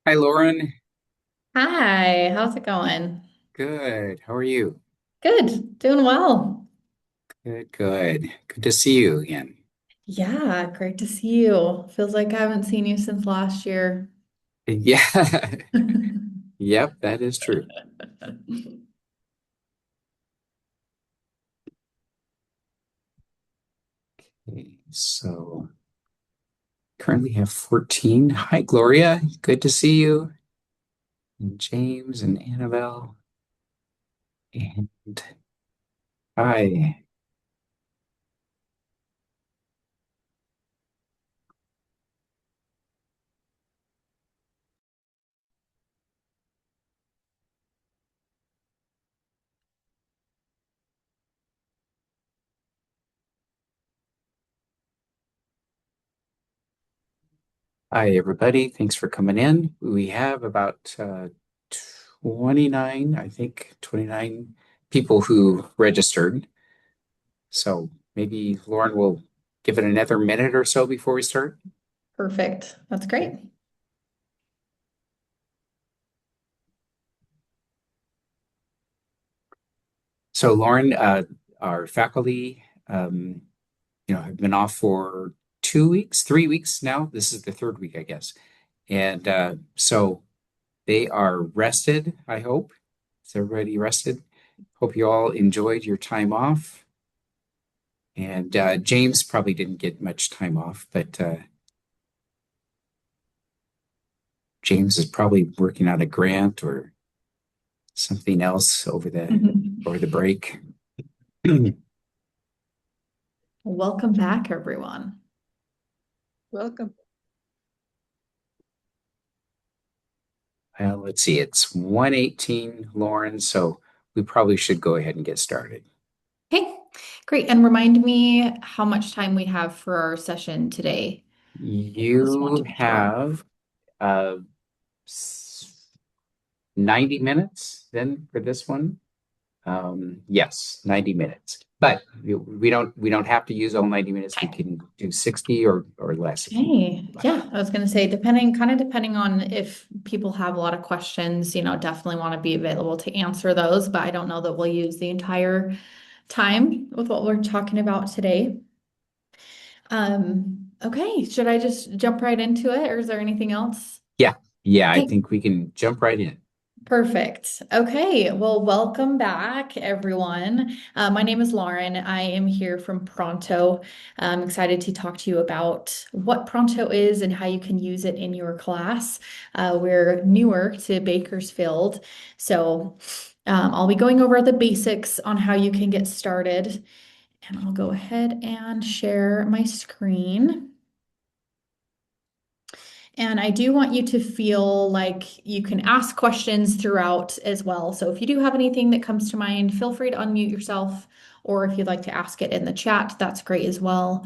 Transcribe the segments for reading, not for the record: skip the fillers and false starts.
Hi, Lauren. Hi, how's it going? Good. How are you? Good, doing well. Good, good. Good to see you again. Yeah, great to see you. Feels like I haven't seen you since last year. Yeah. Yep, that is true. Okay, so currently have 14. Hi, Gloria. Good to see you. And James and Annabelle. And hi. Hi, everybody. Thanks for coming in. We have about 29, I think, 29 people who registered. So maybe Lauren will give it another minute or so before we start. Perfect. That's great. Okay. So Lauren, our faculty, have been off for 2 weeks, 3 weeks now. This is the third week, I guess. And so they are rested, I hope. Is everybody rested? Hope you all enjoyed your time off. And James probably didn't get much time off, but James is probably working on a grant or something else over the break. Welcome back, everyone. Welcome. Well, let's see, it's 1:18, Lauren, so we probably should go ahead and get started. Okay, great. And remind me how much time we have for our session today. Just want You to make sure. have uh, 90 minutes then for this one. Yes, 90 minutes. But we don't have to use all 90 minutes. We Okay. can do 60 or less if you Hey, like. yeah, I was going to say, depending on if people have a lot of questions, definitely want to be available to answer those, but I don't know that we'll use the entire time with what we're talking about today. Okay, should I just jump right into it, or is there anything else? Yeah, yeah, I Okay, think we can jump right in. perfect. Okay, well, welcome back, everyone. My name is Lauren. I am here from Pronto. I'm excited to talk to you about what Pronto is and how you can use it in your class. We're newer to Bakersfield, so I'll be going over the basics on how you can get started. And I'll go ahead and share my screen. And I do want you to feel like you can ask questions throughout as well. So if you do have anything that comes to mind, feel free to unmute yourself. Or if you'd like to ask it in the chat, that's great as well.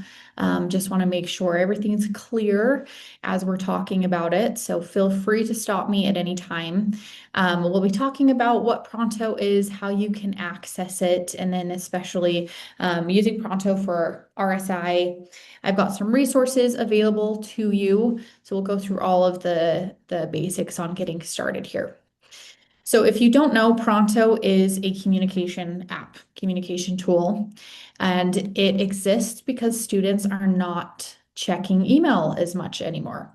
Just want to make sure everything's clear as we're talking about it. So feel free to stop me at any time. We'll be talking about what Pronto is, how you can access it, and then especially using Pronto for RSI. I've got some resources available to you. So we'll go through all of the basics on getting started here. So if you don't know, Pronto is a communication app, communication tool, and it exists because students are not checking email as much anymore.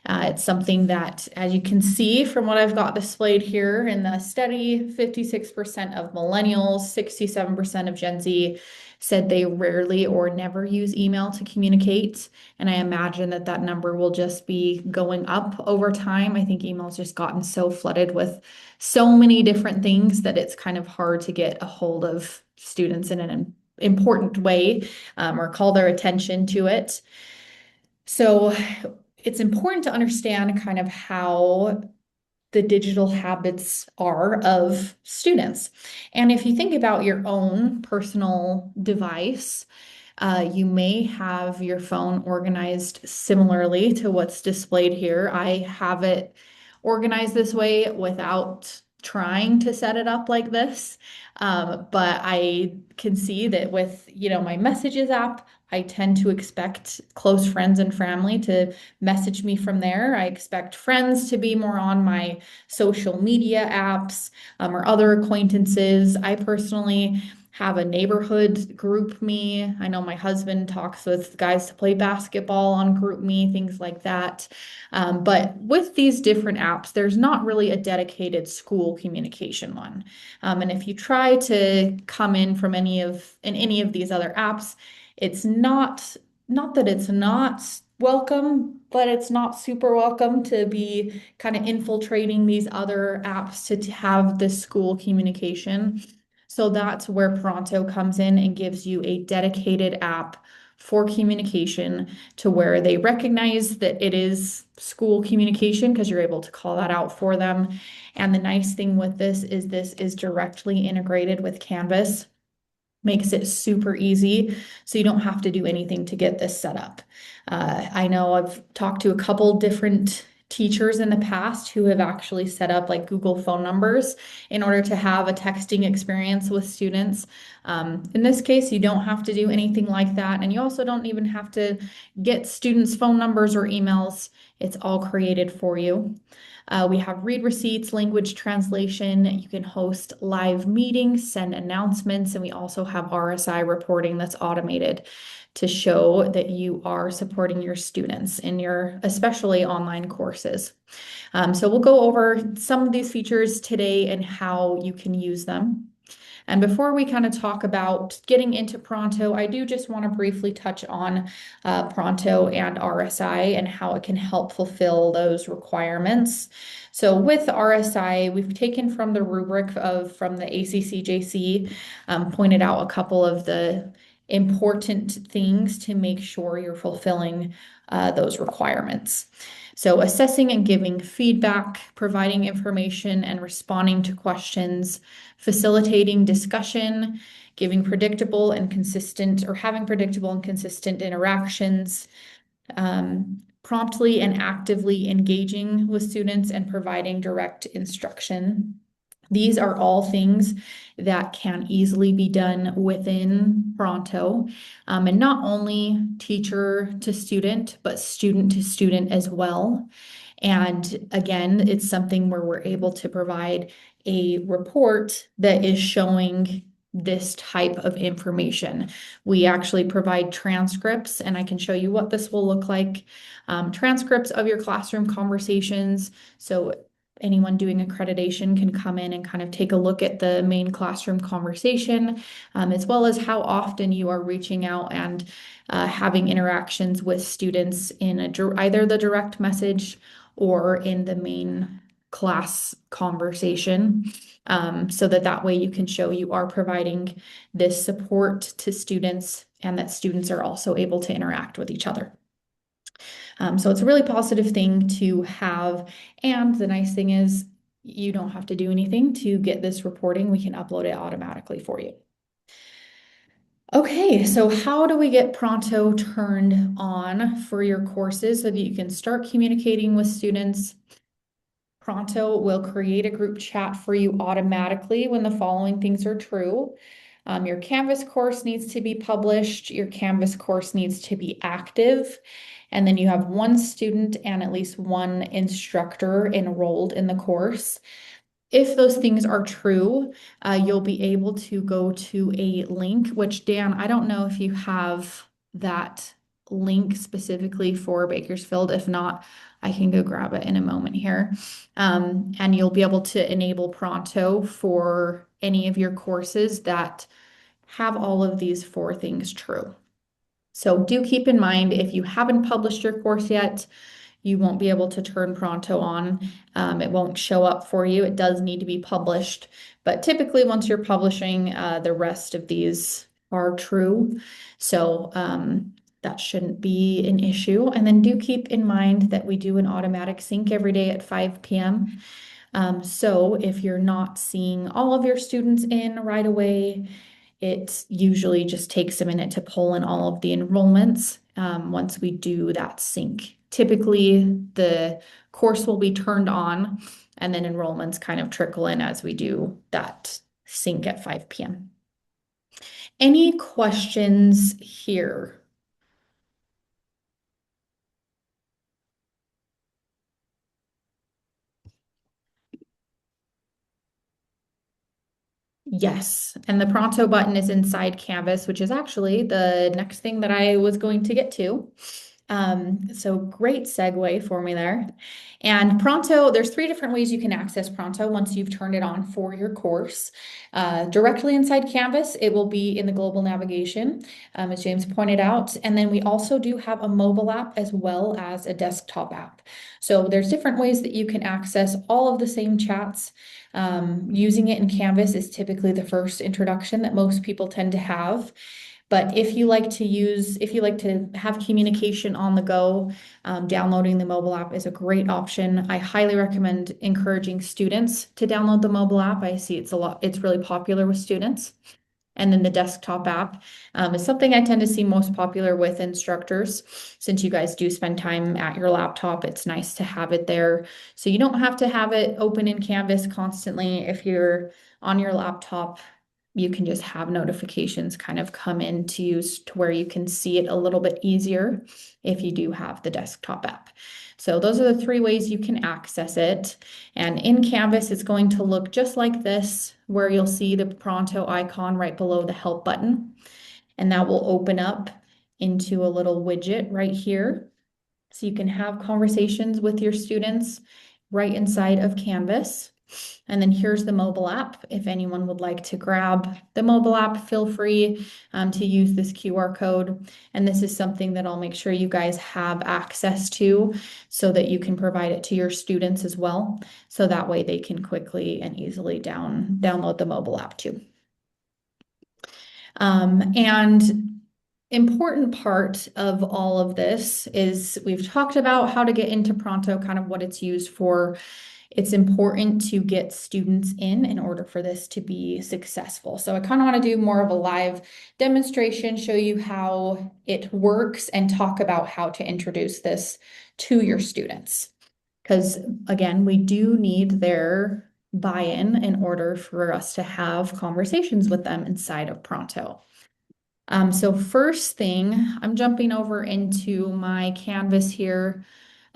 It's something that, as you can see from what I've got displayed here in the study, 56% of millennials, 67% of Gen Z said they rarely or never use email to communicate. And I imagine that that number will just be going up over time. I think email's just gotten so flooded with so many different things that it's kind of hard to get a hold of students in an important way, or call their attention to it. So it's important to understand kind of how the digital habits are of students. And if you think about your own personal device, you may have your phone organized similarly to what's displayed here. I have it organized this way without trying to set it up like this. But I can see that with, my messages app, I tend to expect close friends and family to message me from there. I expect friends to be more on my social media apps, or other acquaintances. I personally have a neighborhood group me. I know my husband talks with guys to play basketball on group me, things like that. But with these different apps, there's not really a dedicated school communication one. And if you try to come in from any of these other apps, it's not that it's not welcome, but it's not super welcome to be kind of infiltrating these other apps to have this school communication. So that's where Pronto comes in and gives you a dedicated app for communication to where they recognize that it is school communication because you're able to call that out for them. And the nice thing with this is directly integrated with Canvas, makes it super easy. So you don't have to do anything to get this set up. I know I've talked to a couple different teachers in the past who have actually set up like Google phone numbers in order to have a texting experience with students. In this case, you don't have to do anything like that. And you also don't even have to get students' phone numbers or emails. It's all created for you. We have read receipts, language translation. You can host live meetings, send announcements, and we also have RSI reporting that's automated to show that you are supporting your students in your especially online courses. So we'll go over some of these features today and how you can use them. And before we kind of talk about getting into Pronto, I do just want to briefly touch on Pronto and RSI and how it can help fulfill those requirements. So with RSI, we've taken from the rubric from the ACCJC, pointed out a couple of the important things to make sure you're fulfilling those requirements. So assessing and giving feedback, providing information and responding to questions, facilitating discussion, giving predictable and consistent or having predictable and consistent interactions, promptly and actively engaging with students and providing direct instruction. These are all things that can easily be done within Pronto, and not only teacher to student, but student to student as well. And again, it's something where we're able to provide a report that is showing this type of information. We actually provide transcripts, and I can show you what this will look like. Transcripts of your classroom conversations. So anyone doing accreditation can come in and kind of take a look at the main classroom conversation, as well as how often you are reaching out and having interactions with students in either the direct message or in the main class conversation, so that way you can show you are providing this support to students and that students are also able to interact with each other. So it's a really positive thing to have. And the nice thing is you don't have to do anything to get this reporting. We can upload it automatically for you. Okay, so how do we get Pronto turned on for your courses so that you can start communicating with students? Pronto will create a group chat for you automatically when the following things are true. Your Canvas course needs to be published. Your Canvas course needs to be active. And then you have one student and at least one instructor enrolled in the course. If those things are true, you'll be able to go to a link, which Dan, I don't know if you have that link specifically for Bakersfield. If not, I can go grab it in a moment here. And you'll be able to enable Pronto for any of your courses that have all of these four things true. So do keep in mind if you haven't published your course yet, you won't be able to turn Pronto on. It won't show up for you. It does need to be published. But typically, once you're publishing, the rest of these are true. So that shouldn't be an issue. And then do keep in mind that we do an automatic sync every day at 5 p.m. So if you're not seeing all of your students in right away, it usually just takes a minute to pull in all of the enrollments once we do that sync Typically, the course will be turned on and then enrollments kind of trickle in as we do that sync at 5 p.m. Any questions here? Yes, and the Pronto button is inside Canvas, which is actually the next thing that I was going to get to. So great segue for me there. And Pronto, there's three different ways you can access Pronto once you've turned it on for your course. Directly inside Canvas, it will be in the global navigation, as James pointed out. And then we also do have a mobile app as well as a desktop app. So there's different ways that you can access all of the same chats. Using it in Canvas is typically the first introduction that most people tend to have. But if you like to have communication on the go, downloading the mobile app is a great option. I highly recommend encouraging students to download the mobile app. I see it's really popular with students. And then the desktop app is something I tend to see most popular with instructors. Since you guys do spend time at your laptop, it's nice to have it there. So you don't have to have it open in Canvas constantly. If you're on your laptop, you can just have notifications kind of come in to use to where you can see it a little bit easier if you do have the desktop app. So those are the three ways you can access it. And in Canvas, it's going to look just like this, where you'll see the Pronto icon right below the help button. And that will open up into a little widget right here. So you can have conversations with your students right inside of Canvas. And then here's the mobile app. If anyone would like to grab the mobile app, feel free to use this QR code. And this is something that I'll make sure you guys have access to so that you can provide it to your students as well. So that way they can quickly and easily download the mobile app too. And important part of all of this is we've talked about how to get into Pronto, kind of what it's used for. It's important to get students in order for this to be successful. So I kind of want to do more of a live demonstration, show you how it works, and talk about how to introduce this to your students. Because again, we do need their buy-in in order for us to have conversations with them inside of Pronto. So first thing, I'm jumping over into my Canvas here.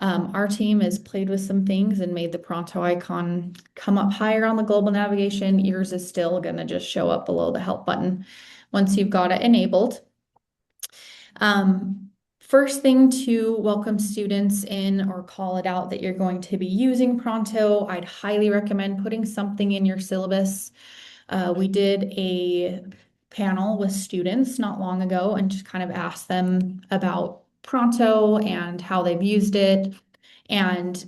Our team has played with some things and made the Pronto icon come up higher on the global navigation. Yours is still going to just show up below the help button once you've got it enabled. First thing to welcome students in or call it out that you're going to be using Pronto, I'd highly recommend putting something in your syllabus. We did a panel with students not long ago and just kind of asked them about Pronto and how they've used it. And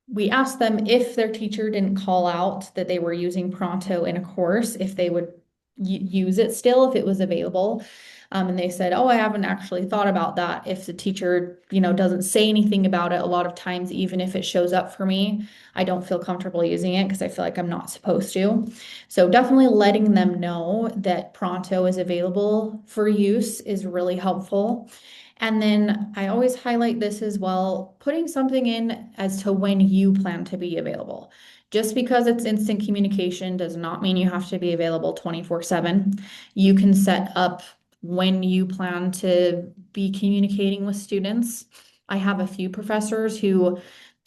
we asked them if their teacher didn't call out that they were using Pronto in a course, if they would use it still if it was available. And they said, oh, I haven't actually thought about that. If the teacher, doesn't say anything about it, a lot of times, even if it shows up for me, I don't feel comfortable using it because I feel like I'm not supposed to. So definitely letting them know that Pronto is available for use is really helpful. And then I always highlight this as well, putting something in as to when you plan to be available. Just because it's instant communication does not mean you have to be available 24/7. You can set up when you plan to be communicating with students. I have a few professors who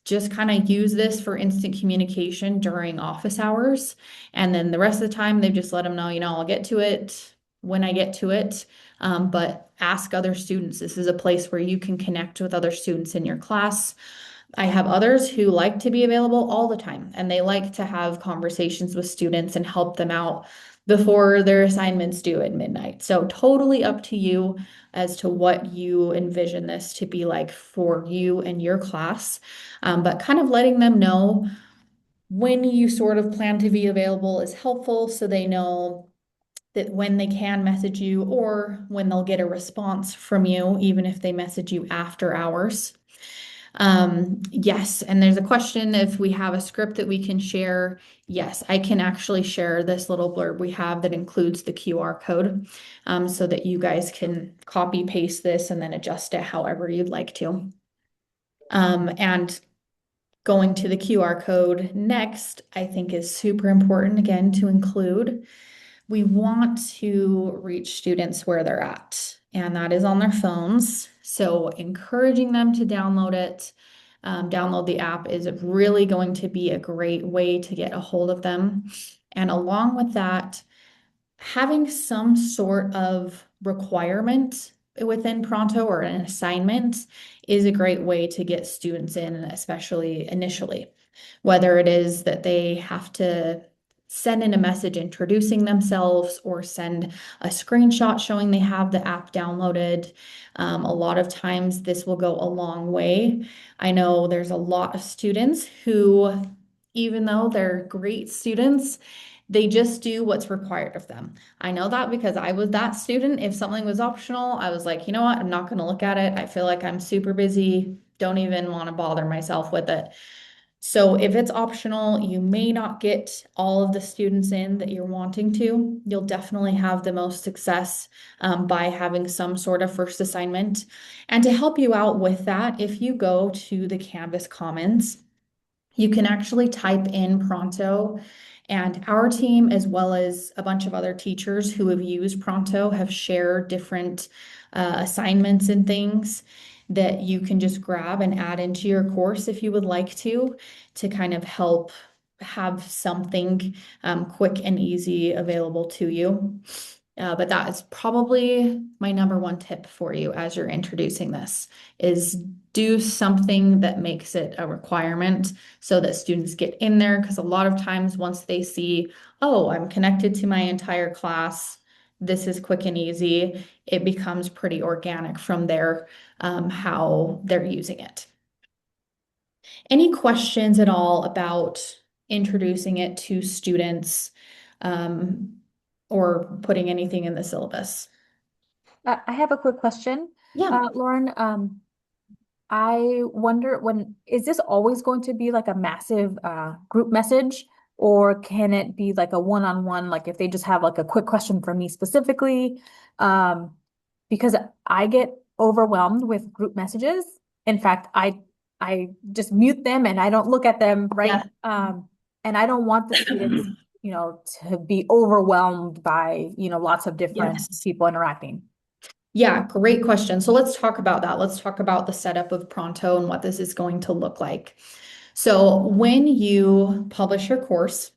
just kind of use this for instant communication during office hours. And then the rest of the time, they've just let them know, I'll get to it when I get to it. But ask other students. This is a place where you can connect with other students in your class. I have others who like to be available all the time, and they like to have conversations with students and help them out before their assignments due at midnight. So totally up to you as to what you envision this to be like for you and your class. But kind of letting them know when you sort of plan to be available is helpful so they know that when they can message you or when they'll get a response from you, even if they message you after hours. Yes, and there's a question if we have a script that we can share. Yes, I can actually share this little blurb we have that includes the QR code so that you guys can copy paste this and then adjust it however you'd like to. And going to the QR code next, I think is super important again to include. We want to reach students where they're at, and that is on their phones. So encouraging them to download it, download the app is really going to be a great way to get a hold of them. And along with that, having some sort of requirement within Pronto or an assignment is a great way to get students in, especially initially. Whether it is that they have to send in a message introducing themselves or send a screenshot showing they have the app downloaded. A lot of times this will go a long way. I know there's a lot of students who, even though they're great students, they just do what's required of them. I know that because I was that student. If something was optional, I was like, you know what? I'm not going to look at it. I feel like I'm super busy. Don't even want to bother myself with it. So if it's optional, you may not get all of the students in that you're wanting to. You'll definitely have the most success by having some sort of first assignment. And to help you out with that, if you go to the Canvas Commons, you can actually type in Pronto, and our team, as well as a bunch of other teachers who have used Pronto, have shared different assignments and things that you can just grab and add into your course if you would like to kind of help have something quick and easy available to you. But that is probably my number one tip for you as you're introducing this is do something that makes it a requirement so that students get in there. Because a lot of times once they see, oh, I'm connected to my entire class, this is quick and easy, it becomes pretty organic from there, how they're using it. Any questions at all about introducing it to students, um, or putting anything in the syllabus? I have a quick question, Yeah. Lauren. I wonder is this always going to be like a massive group message, or can it be like a one-on-one, like if they just have like a quick question for me specifically? Um, because I get overwhelmed with group messages. In fact, I just mute them and I don't look at them, right? Yeah. And I don't want the students, to be overwhelmed by, lots of different Yes. people interacting. Yeah, great question. So let's talk about that. Let's talk about the setup of Pronto and what this is going to look like. So when you publish your course,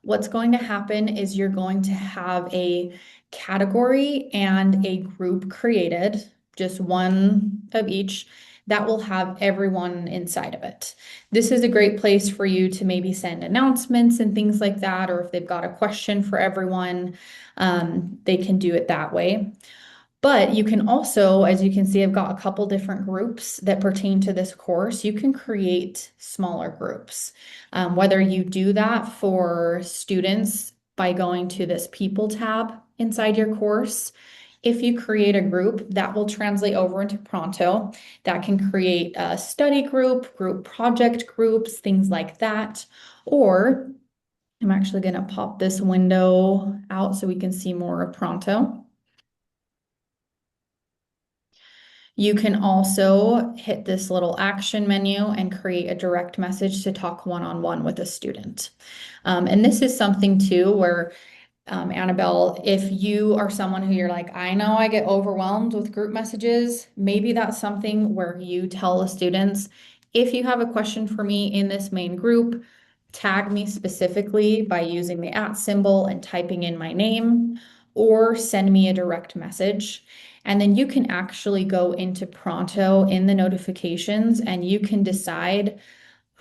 what's going to happen is you're going to have a category and a group created, just one of each, that will have everyone inside of it. This is a great place for you to maybe send announcements and things like that, or if they've got a question for everyone, they can do it that way. But you can also, as you can see, I've got a couple different groups that pertain to this course. You can create smaller groups. Whether you do that for students by going to this People tab inside your course, if you create a group, that will translate over into Pronto. That can create a study group, group project groups, things like that. Or I'm actually going to pop this window out so we can see more of Pronto. You can also hit this little action menu and create a direct message to talk one-on-one with a student. And this is something too where Annabelle, if you are someone who you're like, I know I get overwhelmed with group messages, maybe that's something where you tell the students, if you have a question for me in this main group, tag me specifically by using the @ symbol and typing in my name, or send me a direct message. And then you can actually go into Pronto in the notifications and you can decide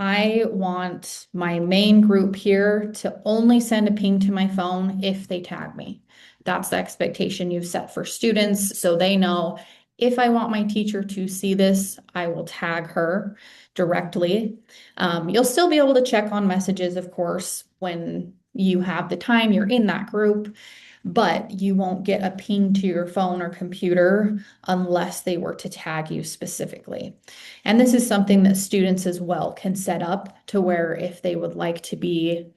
I want my main group here to only send a ping to my phone if they tag me. That's the expectation you've set for students so they know if I want my teacher to see this, I will tag her directly. You'll still be able to check on messages, of course, when you have the time, you're in that group, but you won't get a ping to your phone or computer unless they were to tag you specifically. And this is something that students as well can set up to where if they would like to be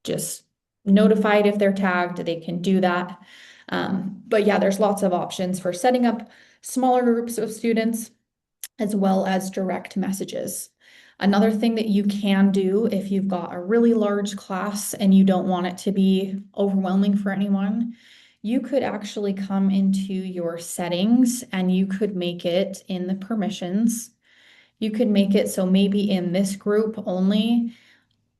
just notified if they're tagged, they can do that. But yeah, there's lots of options for setting up smaller groups of students as well as direct messages. Another thing that you can do if you've got a really large class and you don't want it to be overwhelming for anyone, you could actually come into your settings and you could make it in the permissions. You could make it so maybe in this group only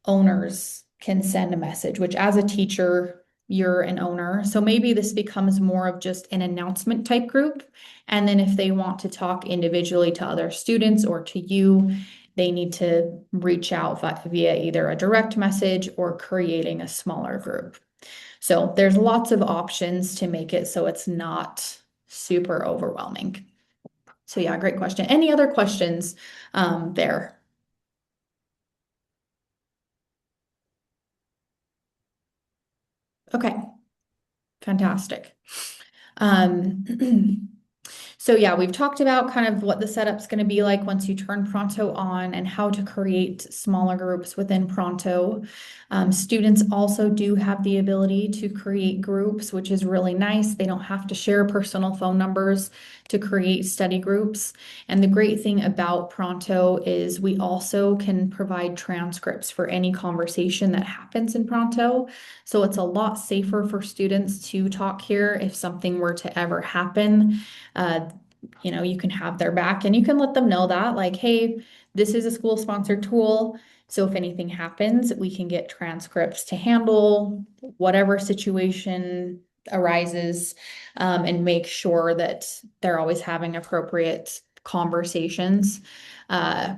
owners can send a message, which as a teacher, you're an owner. So maybe this becomes more of just an announcement type group. And then if they want to talk individually to other students or to you, they need to reach out via either a direct message or creating a smaller group. So there's lots of options to make it so it's not super overwhelming. So yeah, great question. Any other questions there? Okay, fantastic. Um, so yeah, we've talked about kind of what the setup's going to be like once you turn Pronto on and how to create smaller groups within Pronto. Students also do have the ability to create groups, which is really nice. They don't have to share personal phone numbers to create study groups. And the great thing about Pronto is we also can provide transcripts for any conversation that happens in Pronto. So it's a lot safer for students to talk here if something were to ever happen. Uh, you can have their back and you can let them know that, like, hey, this is a school sponsored tool. So if anything happens, we can get transcripts to handle whatever situation arises, and make sure that they're always having appropriate conversations. Uh,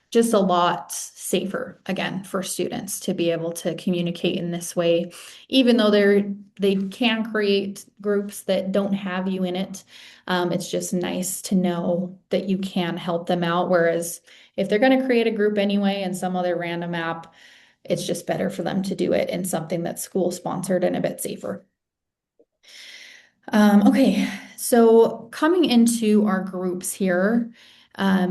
just a lot safer again for students to be able to communicate in this way, even though they can create groups that don't have you in it. It's just nice to know that you can help them out. Whereas if they're going to create a group anyway in some other random app, it's just better for them to do it in something that's school sponsored and a bit safer. Okay, so coming into our groups here,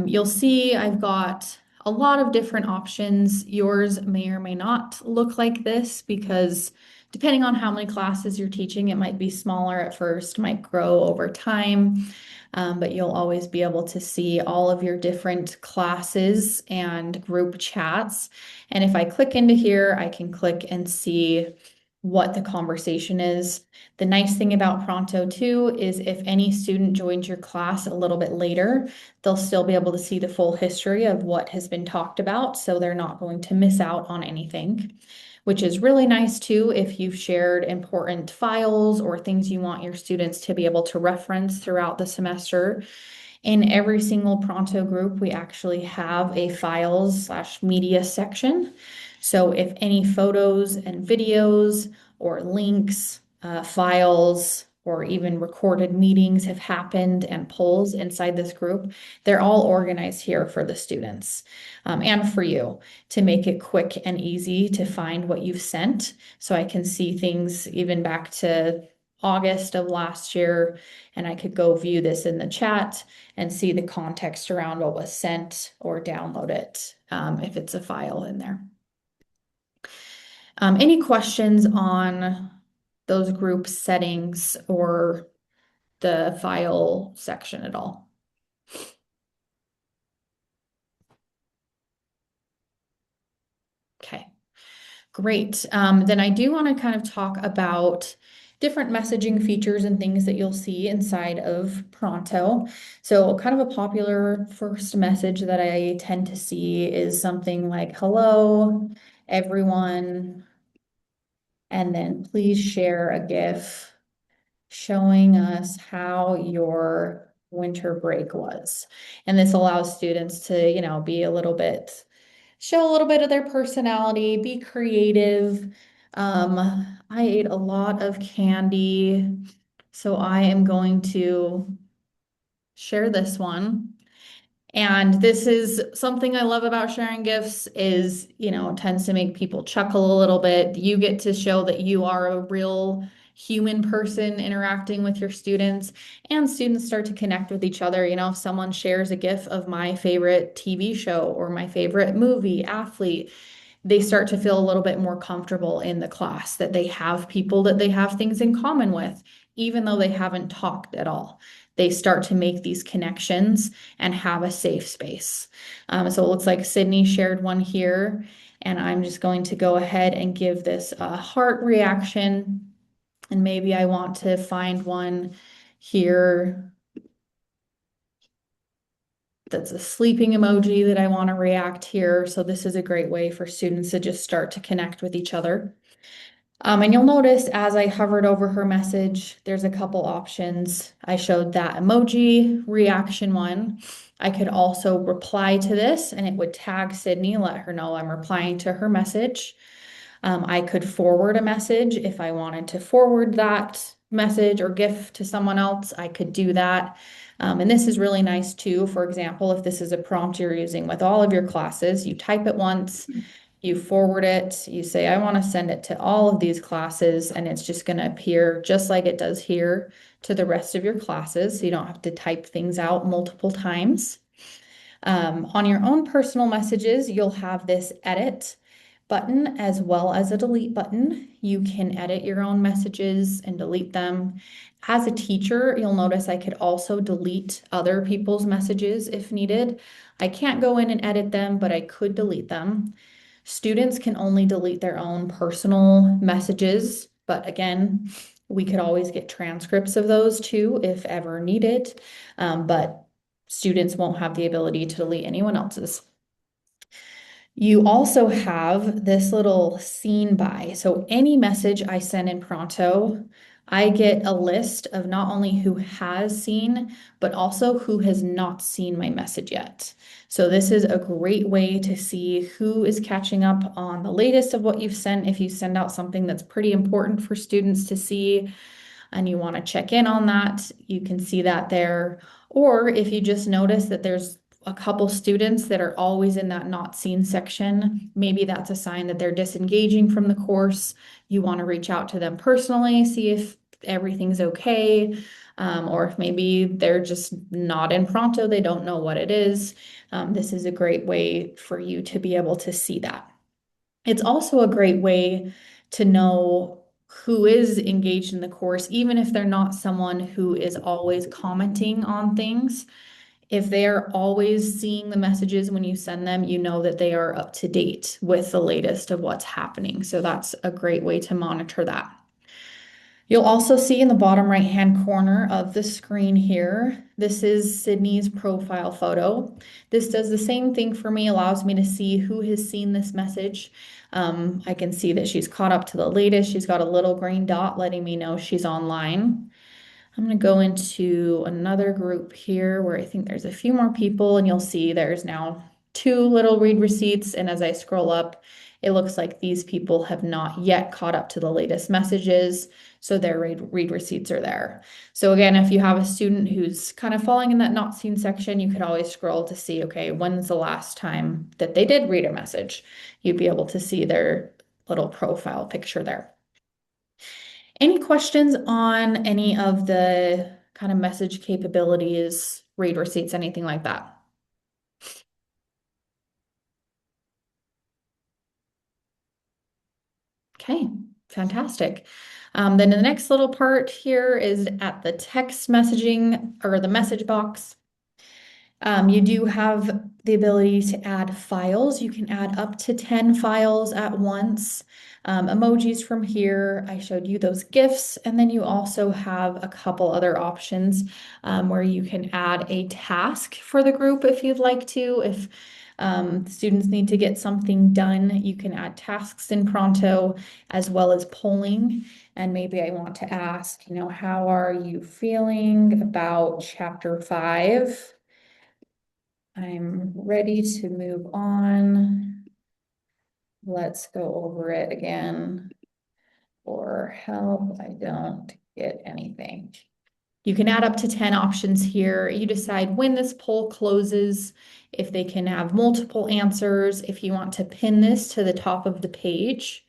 you'll see I've got a lot of different options. Yours may or may not look like this because depending on how many classes you're teaching, it might be smaller at first, might grow over time, but you'll always be able to see all of your different classes and group chats. And if I click into here, I can click and see what the conversation is. The nice thing about Pronto too is if any student joins your class a little bit later, they'll still be able to see the full history of what has been talked about, so they're not going to miss out on anything, which is really nice too if you've shared important files or things you want your students to be able to reference throughout the semester. In every single Pronto group, we actually have a files/media section. So if any photos and videos or links, files, or even recorded meetings have happened and polls inside this group, they're all organized here for the students, and for you to make it quick and easy to find what you've sent. So I can see things even back to August of last year, and I could go view this in the chat and see the context around what was sent or download it, if it's a file in there. Any questions on those group settings or the file section at all? Okay, great. Then I do want to kind of talk about different messaging features and things that you'll see inside of Pronto. So kind of a popular first message that I tend to see is something like, hello, everyone, and then please share a GIF showing us how your winter break was. And this allows students to, be show a little bit of their personality, be creative. I ate a lot of candy, so I am going to share this one. And this is something I love about sharing gifts is, it tends to make people chuckle a little bit. You get to show that you are a real human person interacting with your students, and students start to connect with each other. If someone shares a gif of my favorite TV show or my favorite movie, athlete, they start to feel a little bit more comfortable in the class, that they have people that they have things in common with, even though they haven't talked at all. they start to make these connections and have a safe space. So it looks like Sydney shared one here, and I'm just going to go ahead and give this a heart reaction. And maybe I want to find one here that's a sleeping emoji that I want to react here. So this is a great way for students to just start to connect with each other. And you'll notice as I hovered over her message, there's a couple options. I showed that emoji reaction one. I could also reply to this and it would tag Sydney, let her know I'm replying to her message. I could forward a message if I wanted to forward that message or GIF to someone else, I could do that. And this is really nice too. For example, if this is a prompt you're using with all of your classes, you type it once, you forward it, you say, I want to send it to all of these classes, and it's just going to appear just like it does here to the rest of your classes. So you don't have to type things out multiple times. On your own personal messages, you'll have this edit button as well as a delete button. You can edit your own messages and delete them. As a teacher, you'll notice I could also delete other people's messages if needed. I can't go in and edit them, but I could delete them. Students can only delete their own personal messages, but again, we could always get transcripts of those too if ever needed. But students won't have the ability to delete anyone else's. You also have this little seen by. So any message I send in Pronto, I get a list of not only who has seen, but also who has not seen my message yet. So this is a great way to see who is catching up on the latest of what you've sent. If you send out something that's pretty important for students to see, and you want to check in on that, you can see that there. Or if you just notice that there's a couple students that are always in that not seen section, maybe that's a sign that they're disengaging from the course. You want to reach out to them personally, see if everything's okay, or if maybe they're just not in Pronto, they don't know what it is. This is a great way for you to be able to see that. It's also a great way to know who is engaged in the course, even if they're not someone who is always commenting on things. If they're always seeing the messages when you send them, you know that they are up to date with the latest of what's happening. So that's a great way to monitor that. You'll also see in the bottom right-hand corner of the screen here, this is Sydney's profile photo. This does the same thing for me, allows me to see who has seen this message. I can see that she's caught up to the latest. She's got a little green dot letting me know she's online. I'm going to go into another group here where I think there's a few more people, and you'll see there's now 2 little read receipts. And as I scroll up, it looks like these people have not yet caught up to the latest messages. So their read receipts are there. So again, if you have a student who's kind of falling in that not seen section, you could always scroll to see, okay, when's the last time that they did read a message? You'd be able to see their little profile picture there. Any questions on any of the kind of message capabilities, read receipts, anything like that? Okay, fantastic. Then the next little part here is at the text messaging or the message box. You do have the ability to add files. You can add up to 10 files at once. Emojis from here, I showed you those GIFs, and then you also have a couple other options where you can add a task for the group if you'd like to. If students need to get something done, you can add tasks in Pronto as well as polling. And maybe I want to ask, how are you feeling about chapter 5? I'm ready to move on. Let's go over it again. Or help, I don't get anything. You can add up to 10 options here. You decide when this poll closes, if they can have multiple answers, if you want to pin this to the top of the page.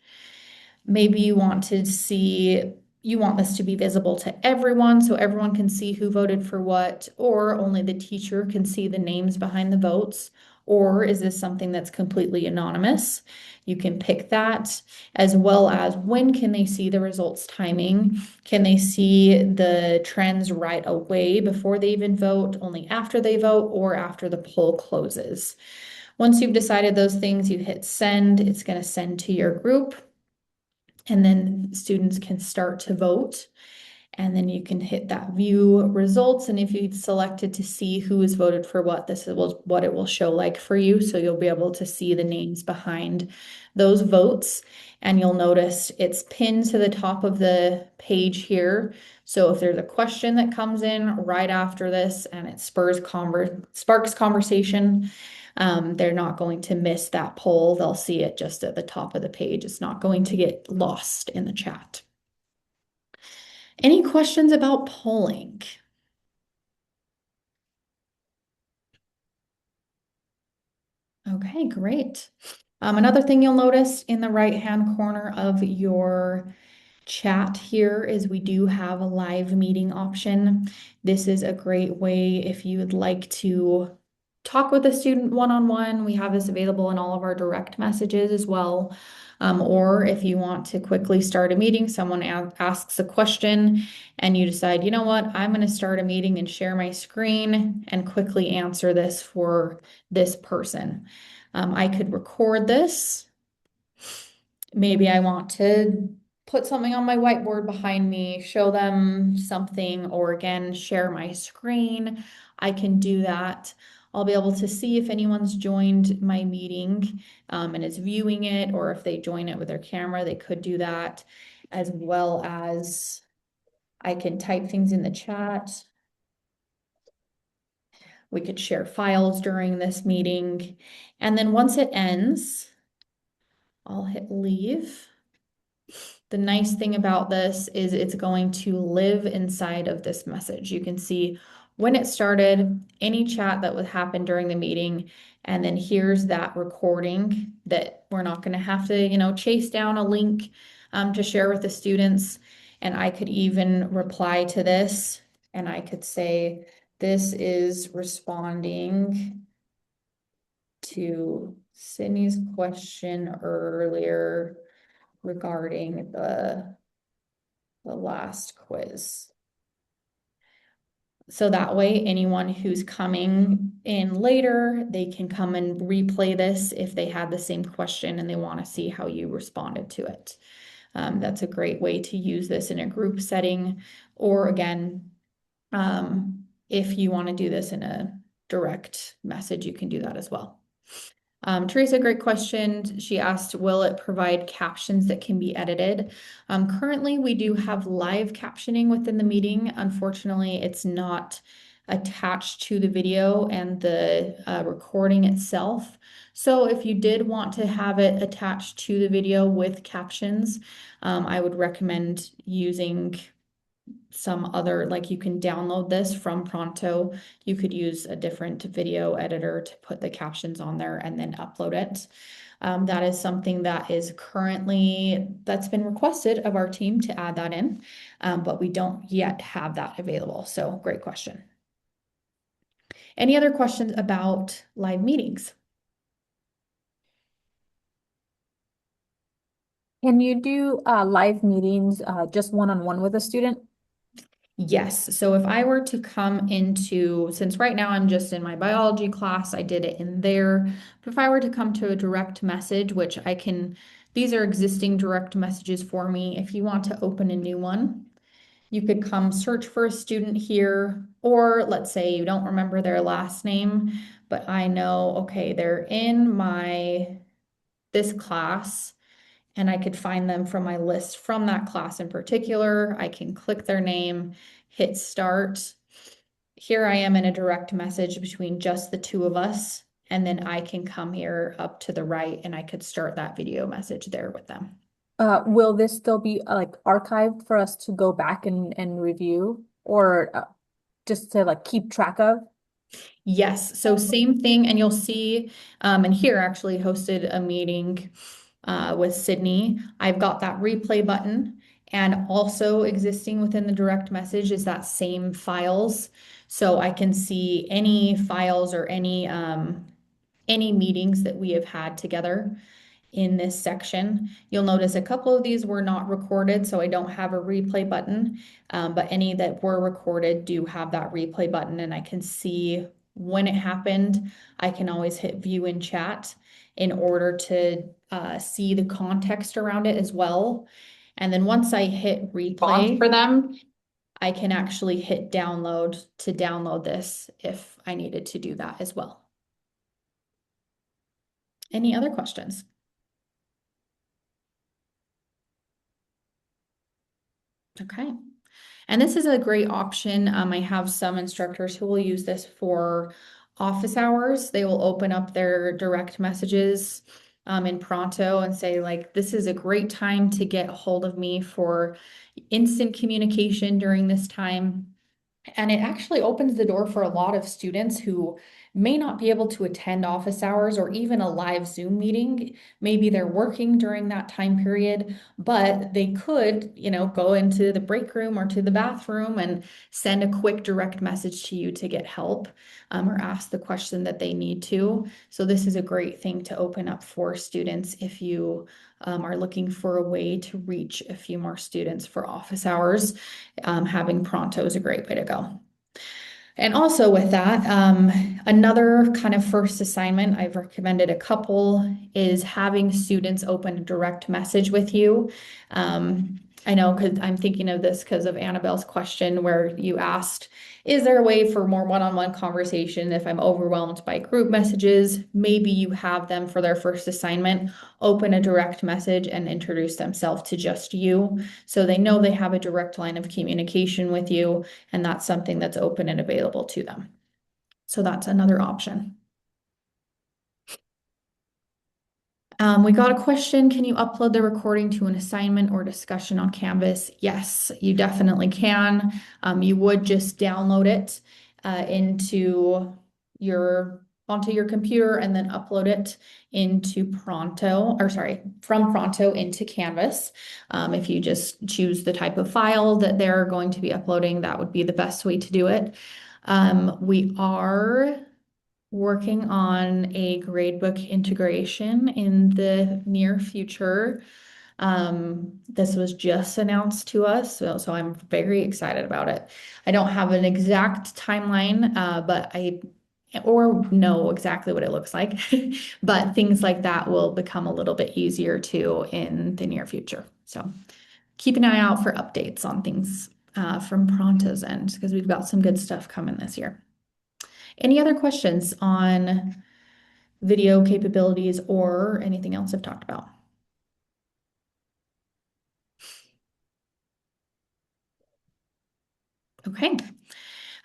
Maybe you want this to be visible to everyone so everyone can see who voted for what, or only the teacher can see the names behind the votes. Or is this something that's completely anonymous? You can pick that, as well as when can they see the results timing? Can they see the trends right away before they even vote, only after they vote, or after the poll closes? Once you've decided those things, you hit send. It's going to send to your group, and then students can start to vote. And then you can hit that view results. And if you've selected to see who has voted for what, this is what it will show like for you. So you'll be able to see the names behind those votes. And you'll notice it's pinned to the top of the page here. So if there's a question that comes in right after this and it sparks conversation, they're not going to miss that poll. They'll see it just at the top of the page. It's not going to get lost in the chat. Any questions about polling? Okay, great. Another thing you'll notice in the right-hand corner of your chat here is we do have a live meeting option. This is a great way if you would like to talk with a student one-on-one. We have this available in all of our direct messages as well. Or if you want to quickly start a meeting, someone asks a question and you decide, you know what, I'm going to start a meeting and share my screen and quickly answer this for this person. I could record this. Maybe I want to put something on my whiteboard behind me, show them something, or again, share my screen. I can do that. I'll be able to see if anyone's joined my meeting and is viewing it, or if they join it with their camera, they could do that, as well as I can type things in the chat. We could share files during this meeting. And then once it ends, I'll hit leave. The nice thing about this is it's going to live inside of this message. You can see when it started, any chat that would happen during the meeting, and then here's that recording that we're not going to have to, chase down a link to share with the students. And I could even reply to this, and I could say, this is responding to Sydney's question earlier regarding the last quiz. So that way, anyone who's coming in later, they can come and replay this if they had the same question and they want to see how you responded to it. That's a great way to use this in a group setting, or again, if you want to do this in a direct message, you can do that as well. Teresa, great question. She asked, will it provide captions that can be edited? Currently, we do have live captioning within the meeting. Unfortunately, it's not attached to the video and the recording itself. So if you did want to have it attached to the video with captions, I would recommend using some other, like you can download this from Pronto. You could use a different video editor to put the captions on there and then upload it. That is something that is that's been requested of our team to add that in, but we don't yet have that available. So great question. Any other questions about live meetings? Can you do live meetings just one-on-one with a student? Yes. So if I were to come into, since right now I'm just in my biology class, I did it in there. But if I were to come to a direct message, which I can, these are existing direct messages for me. If you want to open a new one, you could come search for a student here, or let's say you don't remember their last name, but I know, okay, they're in this class, and I could find them from my list from that class in particular. I can click their name, hit start. Here I am in a direct message between just the two of us. And then I can come here up to the right and I could start that video message there with them. Will this still be like archived for us to go back and review, or just to like keep track of? Yes, so same thing, and you'll see, and here actually hosted a meeting with Sydney. I've got that replay button, and also existing within the direct message is that same files. So I can see any files or any any meetings that we have had together in this section. You'll notice a couple of these were not recorded, so I don't have a replay button, but any that were recorded do have that replay button, and I can see when it happened. I can always hit view in chat in order to see the context around it as well. And then once I hit replay for them, I can actually hit download to download this if I needed to do that as well. Any other questions? Okay. And this is a great option. I have some instructors who will use this for office hours. They will open up their direct messages in Pronto and say, like, this is a great time to get a hold of me for instant communication during this time. And it actually opens the door for a lot of students who may not be able to attend office hours or even a live Zoom meeting. Maybe they're working during that time period, but they could, go into the break room or to the bathroom and send a quick direct message to you to get help, or ask the question that they need to. So this is a great thing to open up for students if you are looking for a way to reach a few more students for office hours. Having Pronto is a great way to go. And also with that, another kind of first assignment, I've recommended a couple, is having students open a direct message with you. I know because I'm thinking of this because of Annabelle's question where you asked, is there a way for more one-on-one conversation if I'm overwhelmed by group messages? Maybe you have them for their first assignment, open a direct message and introduce themselves to just you. So they know they have a direct line of communication with you, and that's something that's open and available to them. So that's another option. We got a question, can you upload the recording to an assignment or discussion on Canvas? Yes, you definitely can. You would just download it onto your computer and then upload it into Pronto, or sorry, from Pronto into Canvas. If you just choose the type of file that they're going to be uploading, that would be the best way to do it. We are working on a gradebook integration in the near future. This was just announced to us, so I'm very excited about it. I don't have an exact timeline, but or know exactly what it looks like, but things like that will become a little bit easier too in the near future. So keep an eye out for updates on things from Pronto's end because we've got some good stuff coming this year. Any other questions on video capabilities or anything else I've talked about? Okay.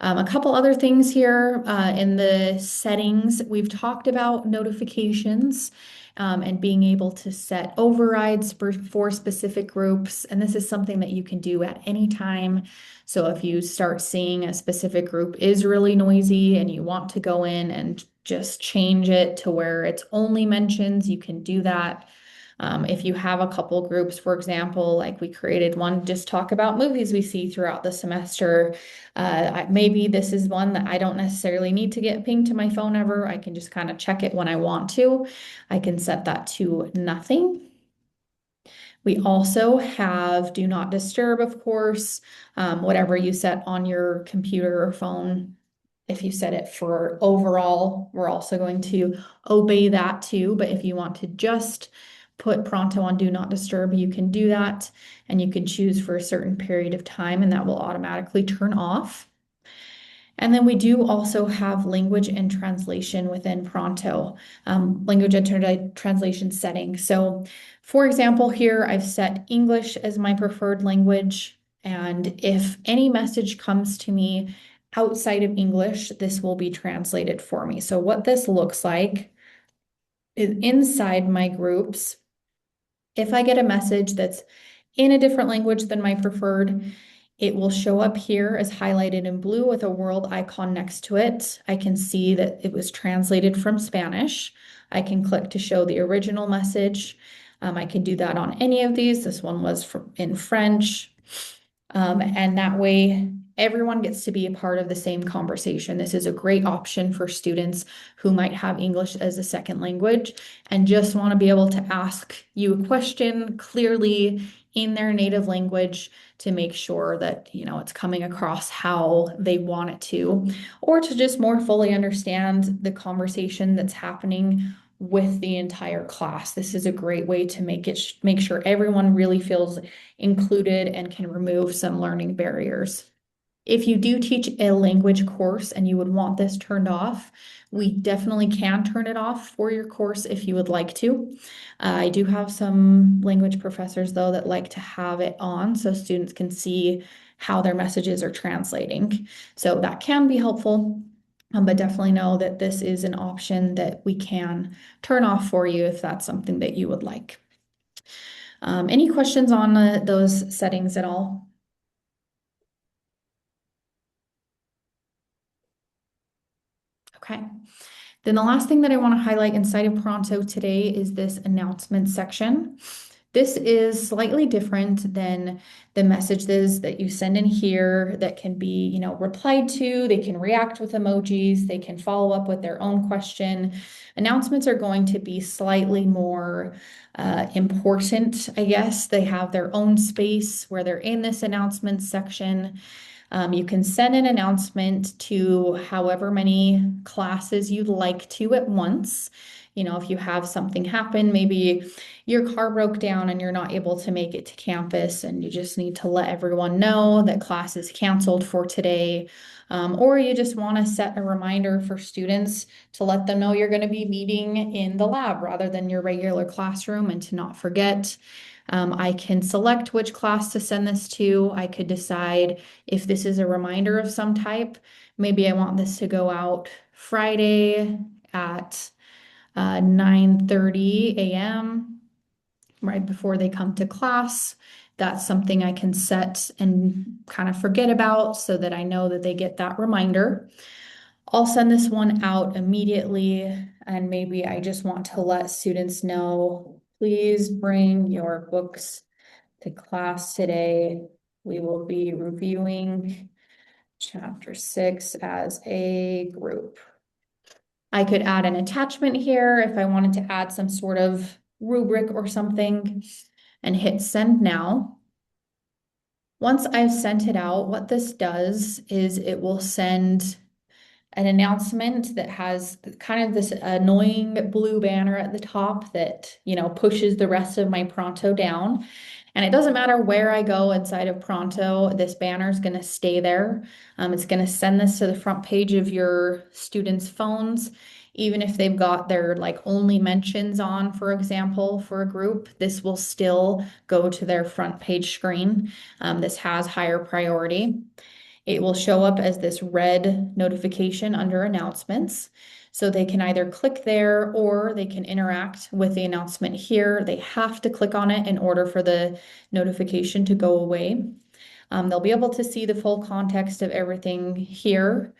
A couple other things here in the settings. We've talked about notifications and being able to set overrides for specific groups. And this is something that you can do at any time. So if you start seeing a specific group is really noisy and you want to go in and just change it to where it's only mentions, you can do that. If you have a couple groups, for example, like we created one, just talk about movies we see throughout the semester. Maybe this is one that I don't necessarily need to get pinged to my phone ever. I can just kind of check it when I want to. I can set that to nothing. We also have do not disturb, of course, whatever you set on your computer or phone. If you set it for overall, we're also going to obey that too. But if you want to just put Pronto on do not disturb, you can do that. And you can choose for a certain period of time and that will automatically turn off. And then we do also have language and translation within Pronto, language and translation settings. So for example, here I've set English as my preferred language. And if any message comes to me outside of English, this will be translated for me. So what this looks like is inside my groups, if I get a message that's in a different language than my preferred, it will show up here as highlighted in blue with a world icon next to it. I can see that it was translated from Spanish. I can click to show the original message. I can do that on any of these. This one was in French. And that way everyone gets to be a part of the same conversation. This is a great option for students who might have English as a second language and just want to be able to ask you a question clearly in their native language to make sure that, it's coming across how they want it to, or to just more fully understand the conversation that's happening with the entire class. This is a great way to make sure everyone really feels included and can remove some learning barriers. If you do teach a language course and you would want this turned off, we definitely can turn it off for your course if you would like to. I do have some language professors, though, that like to have it on so students can see how their messages are translating. So that can be helpful, but definitely know that this is an option that we can turn off for you if that's something that you would like. Any questions on those settings at all? Okay. Then the last thing that I want to highlight inside of Pronto today is this announcement section. This is slightly different than the messages that you send in here that can be, replied to. They can react with emojis. They can follow up with their own question. Announcements are going to be slightly more important, I guess. They have their own space where they're in this announcement section. You can send an announcement to however many classes you'd like to at once. If you have something happen, maybe your car broke down and you're not able to make it to campus and you just need to let everyone know that class is canceled for today. Or you just want to set a reminder for students to let them know you're going to be meeting in the lab rather than your regular classroom and to not forget. I can select which class to send this to. I could decide if this is a reminder of some type. Maybe I want this to go out Friday at 9:30 a.m. right before they come to class. That's something I can set and kind of forget about so that I know that they get that reminder. I'll send this one out immediately, and maybe I just want to let students know, please bring your books to class today. We will be reviewing chapter 6 as a group. I could add an attachment here if I wanted to add some sort of rubric or something and hit send now. Once I've sent it out, what this does is it will send an announcement that has kind of this annoying blue banner at the top that, pushes the rest of my Pronto down. And it doesn't matter where I go inside of Pronto, this banner is going to stay there. It's going to send this to the front page of your students' phones. Even if they've got their only mentions on, for example, for a group, this will still go to their front page screen. This has higher priority. It will show up as this red notification under announcements. So they can either click there or they can interact with the announcement here. They have to click on it in order for the notification to go away. They'll be able to see the full context of everything here,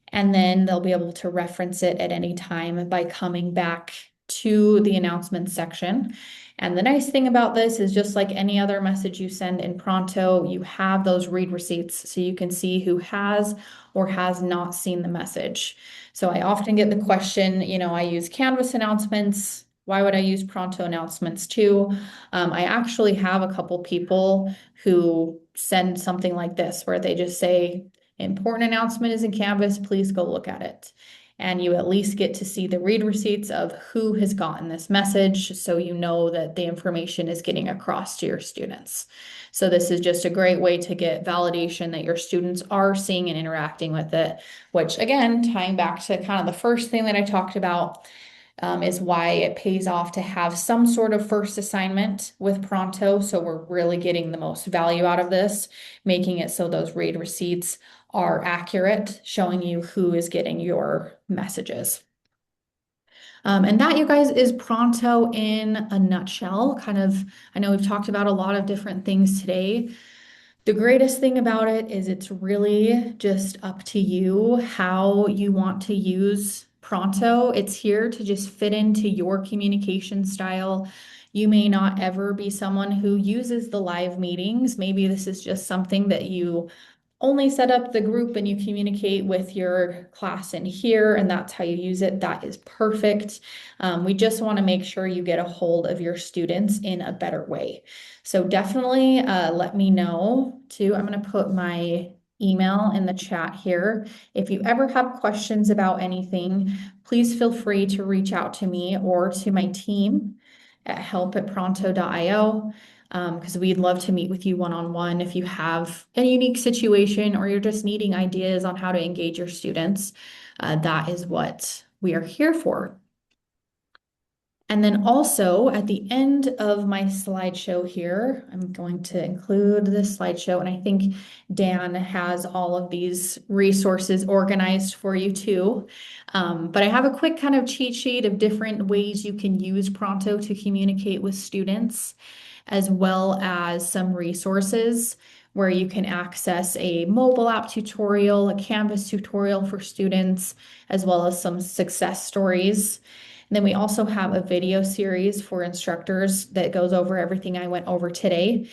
and then they'll be able to reference it at any time by coming back to the announcements section. And the nice thing about this is just like any other message you send in Pronto, you have those read receipts so you can see who has or has not seen the message. So I often get the question, I use Canvas announcements. Why would I use Pronto announcements too? I actually have a couple people who send something like this where they just say, important announcement is in Canvas, please go look at it. And you at least get to see the read receipts of who has gotten this message so you know that the information is getting across to your students. So this is just a great way to get validation that your students are seeing and interacting with it, which again, tying back to kind of the first thing that I talked about, is why it pays off to have some sort of first assignment with Pronto. So we're really getting the most value out of this, making it so those read receipts are accurate, showing you who is getting your messages. And that, you guys, is Pronto in a nutshell. I know we've talked about a lot of different things today. The greatest thing about it is it's really just up to you how you want to use Pronto. It's here to just fit into your communication style. You may not ever be someone who uses the live meetings. Maybe this is just something that you only set up the group and you communicate with your class in here and that's how you use it, that is perfect. We just want to make sure you get a hold of your students in a better way. So definitely let me know too. I'm going to put my email in the chat here. If you ever have questions about anything, please feel free to reach out to me or to my team at help@pronto.io, because we'd love to meet with you one-on-one if you have a unique situation or you're just needing ideas on how to engage your students. That is what we are here for. And then also at the end of my slideshow here, I'm going to include this slideshow, and I think Dan has all of these resources organized for you too. But I have a quick kind of cheat sheet of different ways you can use Pronto to communicate with students, as well as some resources where you can access a mobile app tutorial, a Canvas tutorial for students, as well as some success stories. And then we also have a video series for instructors that goes over everything I went over today,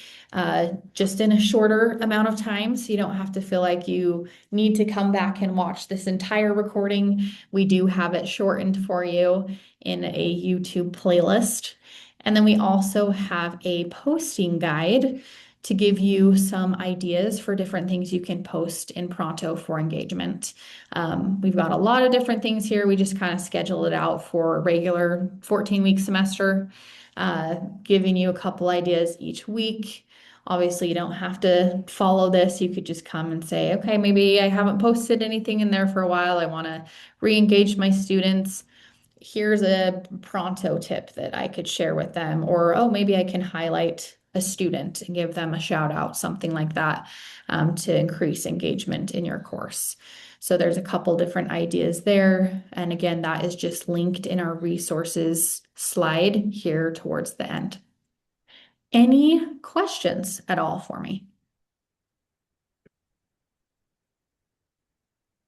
just in a shorter amount of time. So you don't have to feel like you need to come back and watch this entire recording. We do have it shortened for you in a YouTube playlist. And then we also have a posting guide to give you some ideas for different things you can post in Pronto for engagement. We've got a lot of different things here. We just kind of schedule it out for a regular 14-week semester, giving you a couple ideas each week. Obviously, you don't have to follow this. You could just come and say, okay, maybe I haven't posted anything in there for a while. I want to re-engage my students. Here's a Pronto tip that I could share with them, or oh, maybe I can highlight a student and give them a shout out, something like that, to increase engagement in your course. So there's a couple different ideas there. And again, that is just linked in our resources slide here towards the end. Any questions at all for me?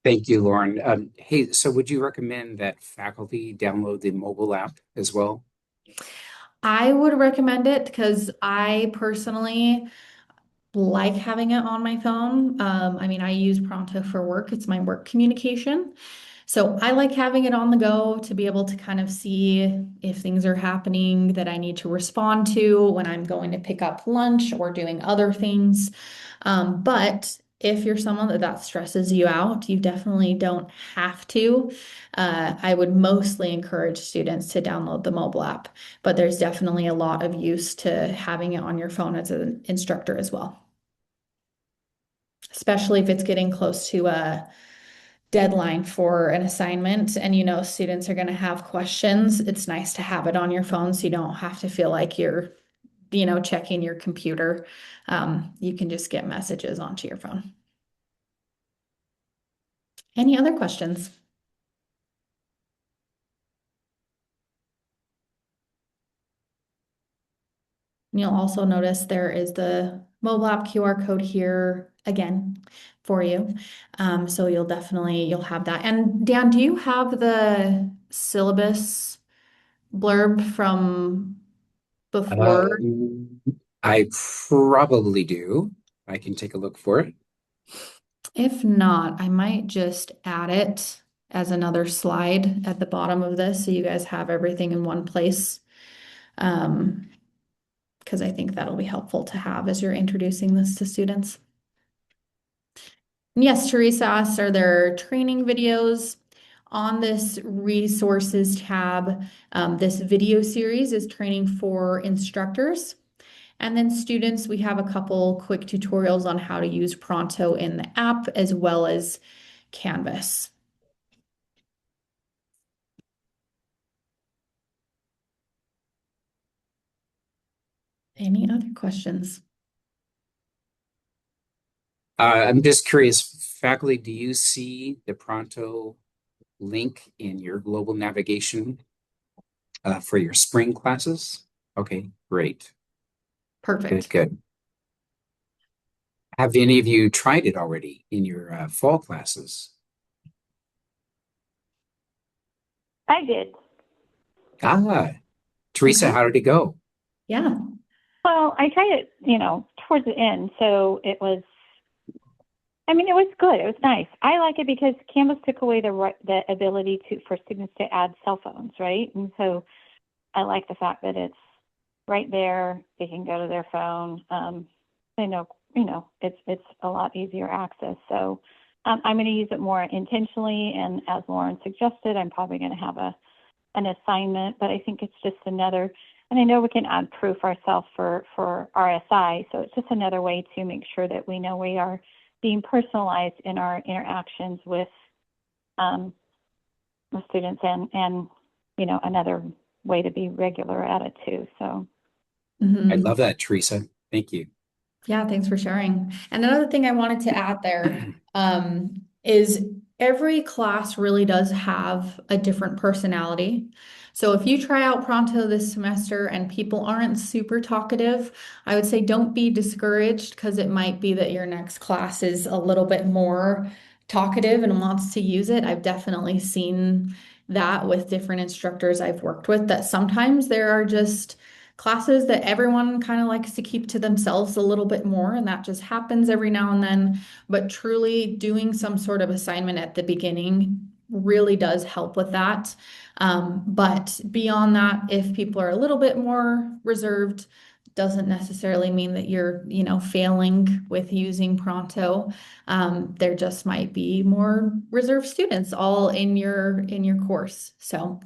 Thank you, Lauren. Hey, so would you recommend that faculty download the mobile app as well? I would recommend it because I personally like having it on my phone. I mean, I use Pronto for work. It's my work communication. So I like having it on the go to be able to kind of see if things are happening that I need to respond to when I'm going to pick up lunch or doing other things. But if you're someone that stresses you out, you definitely don't have to. I would mostly encourage students to download the mobile app, but there's definitely a lot of use to having it on your phone as an instructor as well, especially if it's getting close to a deadline for an assignment and you know students are going to have questions. It's nice to have it on your phone so you don't have to feel like you're, checking your computer. You can just get messages onto your phone. Any other questions? You'll also notice there is the mobile app QR code here again for you. So you'll have that. And Dan, do you have the syllabus blurb from before? Um, I probably do. I can take a look for it. If not, I might just add it as another slide at the bottom of this so you guys have everything in one place. Because I think that'll be helpful to have as you're introducing this to students. And yes, Teresa asked, are there training videos on this resources tab? This video series is training for instructors. And then students, we have a couple quick tutorials on how to use Pronto in the app as well as Canvas. Any other questions? I'm just curious, faculty, do you see the Pronto link in your global navigation for your spring classes? Okay, great. Good, Perfect. good. Have any of you tried it already in your fall classes? I did. Ah, Teresa, Okay. how did it go? Yeah. Well, I tried it, towards the end, so it was I mean, it was good. It was nice. I like it because Canvas took away the ability for students to add cell phones, right? And so I like the fact that it's right there. They can go to their phone. They know, it's a lot easier access. So I'm going to use it more intentionally. And as Lauren suggested, I'm probably going to have an assignment, but I think it's just another, and I know we can add proof ourselves for RSI. So it's just another way to make sure that we know we are being personalized in our interactions with students and another way to be regular at it too. So I Mhm. love that, Teresa. Thank you. Yeah, thanks for sharing. And another thing I wanted to add there is every class really does have a different personality. So if you try out Pronto this semester and people aren't super talkative, I would say don't be discouraged because it might be that your next class is a little bit more talkative and wants to use it. I've definitely seen that with different instructors I've worked with, that sometimes there are just classes that everyone kind of likes to keep to themselves a little bit more, and that just happens every now and then. But truly doing some sort of assignment at the beginning really does help with that. But beyond that, if people are a little bit more reserved, doesn't necessarily mean that you're, failing with using Pronto. There just might be more reserved students all in your course. So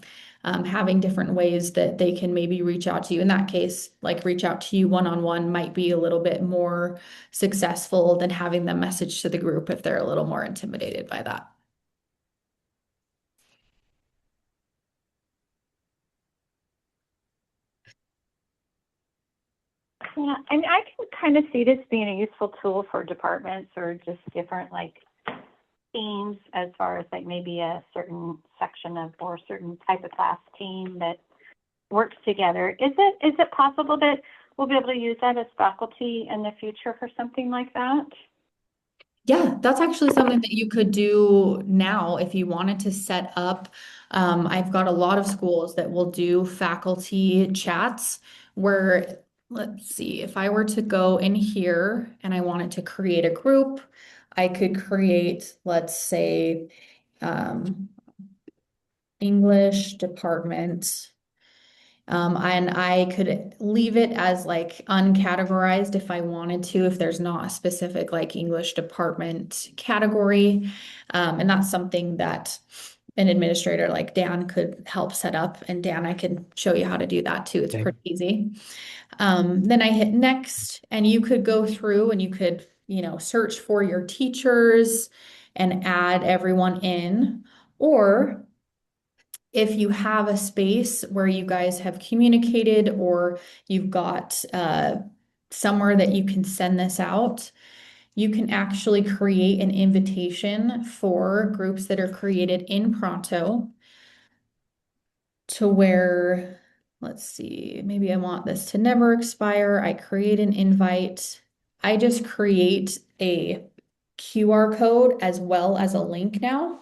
having different ways that they can maybe reach out to you. In that case, like reach out to you one-on-one might be a little bit more successful than having them message to the group if they're a little more intimidated by that. yeah, I mean, I can kind of see this being a useful tool for departments or just different teams, as far as maybe a certain section of or certain type of class team that works together. Is it possible that we'll be able to use that as faculty in the future for something like that? Yeah, that's actually something that you could do now if you wanted to set up. I've got a lot of schools that will do faculty chats where, let's see, if I were to go in here and I wanted to create a group, I could create, let's say, um, English department. And I could leave it as uncategorized if I wanted to, if there's not a specific English department category. And that's something that an administrator like Dan could help set up. And Dan, I can show you how to do that too. It's Okay. pretty easy. Then I hit next, and you could go through and you could, search for your teachers and add everyone in. Or if you have a space where you guys have communicated or you've got somewhere that you can send this out, you can actually create an invitation for groups that are created in Pronto to where, let's see, maybe I want this to never expire. I create an invite. I just create a QR code as well as a link now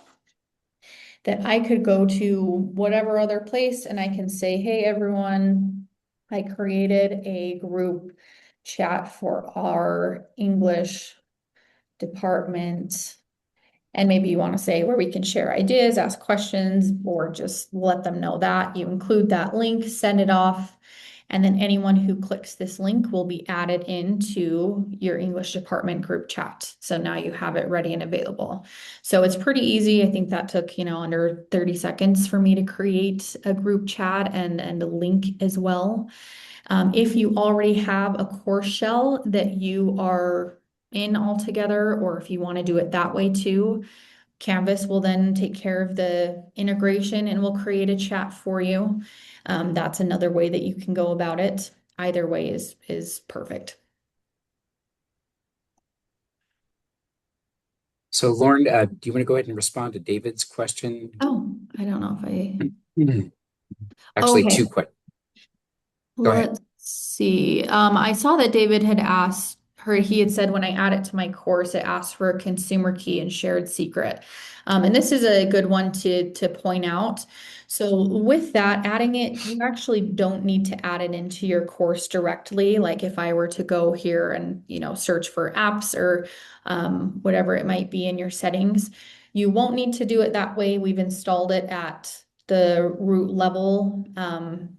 that I could go to whatever other place and I can say, hey, everyone, I created a group chat for our English department. And maybe you want to say where we can share ideas, ask questions, or just let them know that. You include that link, send it off. And then anyone who clicks this link will be added into your English department group chat. So now you have it ready and available. So it's pretty easy. I think that took, under 30 seconds for me to create a group chat and a link as well. If you already have a course shell that you are in altogether, or if you want to do it that way too, Canvas will then take care of the integration and will create a chat for you. That's another way that you can go about it. Either way is perfect. So, Lauren, do you want to go ahead and respond to David's question? Oh, I don't know if I. Mhm. Actually, Okay, two questions. Go ahead. let's see. I saw that David had asked, he had said when I add it to my course, it asks for a consumer key and shared secret. And this is a good one to point out. So with that, adding it, you actually don't need to add it into your course directly. Like if I were to go here and, search for apps or whatever it might be in your settings, you won't need to do it that way. We've installed it at the root level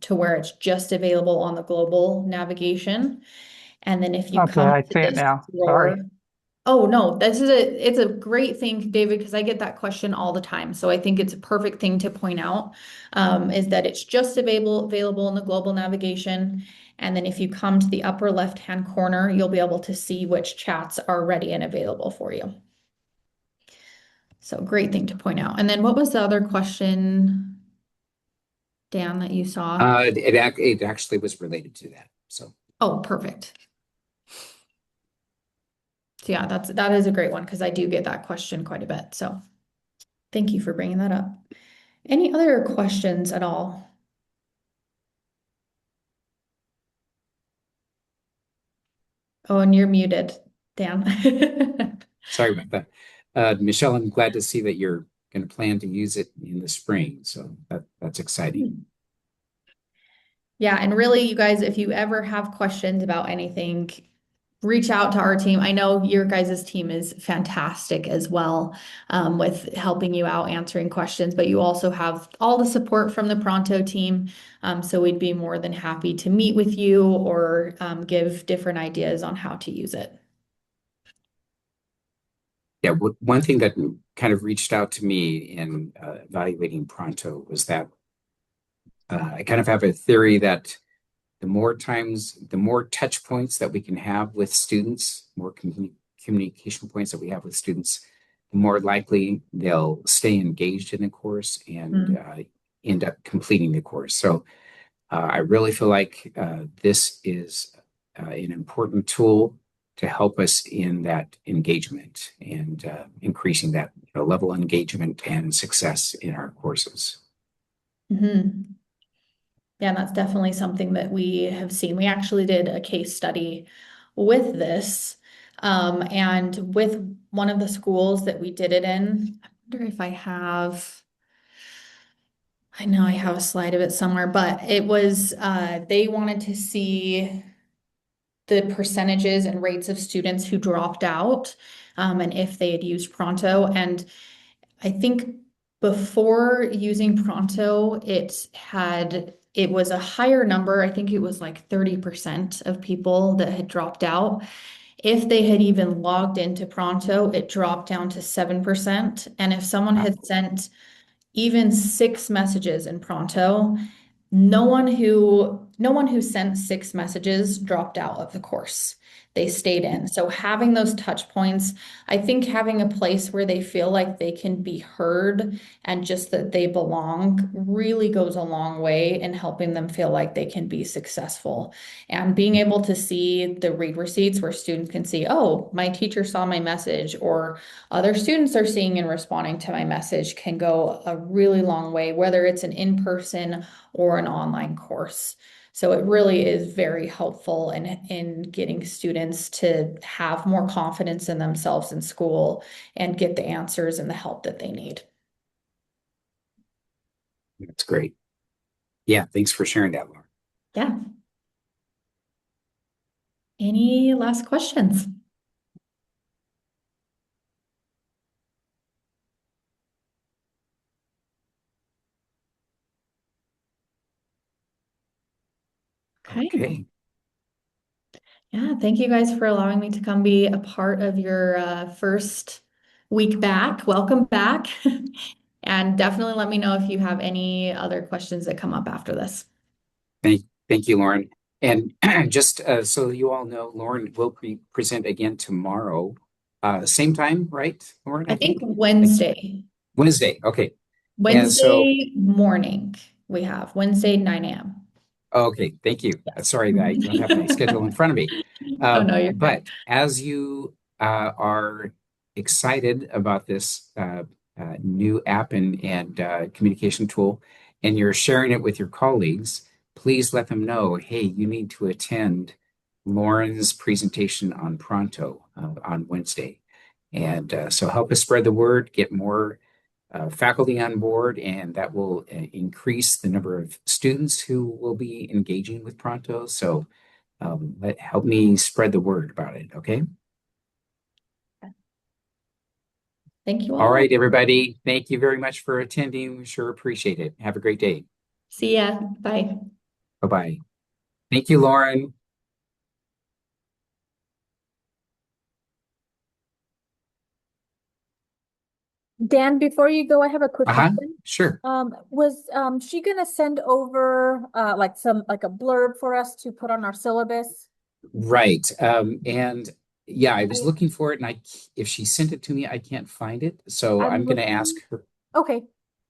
to where it's just available on the global navigation. And then if you Okay, come I to see it this now. drawer, Sorry. oh no, it's a great thing, David, because I get that question all the time. So I think it's a perfect thing to point out, is that it's just available in the global navigation. And then if you come to the upper left-hand corner, you'll be able to see which chats are ready and available for you. So great thing to point out. And then what was the other question, Dan, that you saw? It actually was related to that. So Oh, perfect. So yeah, that is a great one because I do get that question quite a bit. So thank you for bringing that up. Any other questions at all? Oh, and you're muted, Dan. sorry about that. Michelle, I'm glad to see that you're going to plan to use it in the spring. So that's exciting. Yeah, and really, you guys, if you ever have questions about anything, reach out to our team. I know your guys' team is fantastic as well, with helping you out, answering questions, but you also have all the support from the Pronto team. So we'd be more than happy to meet with you or give different ideas on how to use it. Yeah, one thing that kind of reached out to me in evaluating Pronto was that I kind of have a theory that the more touch points that we can have with students, more communication points that we have with students, the more likely they'll stay engaged in the course and end up completing the course. So I really feel like this is an important tool to help us in that engagement and increasing that level of engagement and success in our courses. Mm-hmm. Yeah, that's definitely something that we have seen. We actually did a case study with this, and with one of the schools that we did it in. I wonder if I know I have a slide of it somewhere, but it was, they wanted to see the percentages and rates of students who dropped out, and if they had used Pronto. And I think before using Pronto, it was a higher number. I think it was like 30% of people that had dropped out. If they had even logged into Pronto, it dropped down to 7%. And if someone had sent even 6 messages in Pronto, no one who sent 6 messages dropped out of the course. They stayed in. So having those touch points, I think having a place where they feel like they can be heard and just that they belong really goes a long way in helping them feel like they can be successful. And being able to see the read receipts where students can see, oh, my teacher saw my message, or other students are seeing and responding to my message, can go a really long way, whether it's an in-person or an online course. So it really is very helpful in getting students to have more confidence in themselves in school and get the answers and the help that they need. That's great. Yeah, thanks for sharing that, Laura. Yeah. Any last questions? Okay. Okay. Yeah, thank you guys for allowing me to come be a part of your first week back. Welcome back. And definitely let me know if you have any other questions that come up after this. Thank you, Lauren. And just so you all know, Lauren will present again tomorrow, same time, right, Lauren? I I think think Wednesday. Wednesday. Okay. And so, Wednesday morning we have Wednesday 9 a.m. okay, thank you. Yes. Sorry that I don't have my schedule in front of me. Oh no, you're great. But as you are excited about this new app and communication tool, and you're sharing it with your colleagues, please let them know, hey, you need to attend Lauren's presentation on Pronto on Wednesday. And so help us spread the word, get more faculty on board, and that will increase the number of students who will be engaging with Pronto. So help me spread the word about it, okay? Thank you All all. right, everybody. Thank you very much for attending. We sure appreciate it. Have a great day. See ya. Bye. Bye-bye. Thank you, Lauren. Dan, before you go, I have a quick question. Sure. Was she gonna send over like a blurb for us to put on our syllabus? Right. And yeah, I was I- looking for it, and if she sent it to me, I can't find it. So I'm I'm going to ask looking. her. Okay,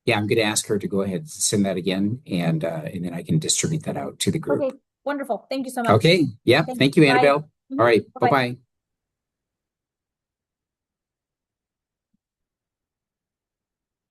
Yeah, I'm going to ask her to go ahead and send that again, and then I can distribute that out to the group. okay, wonderful. Thank you so much. Okay. Yeah. Thanks. Thank you, Bye. Annabelle. All right. Bye-bye. Bye-bye.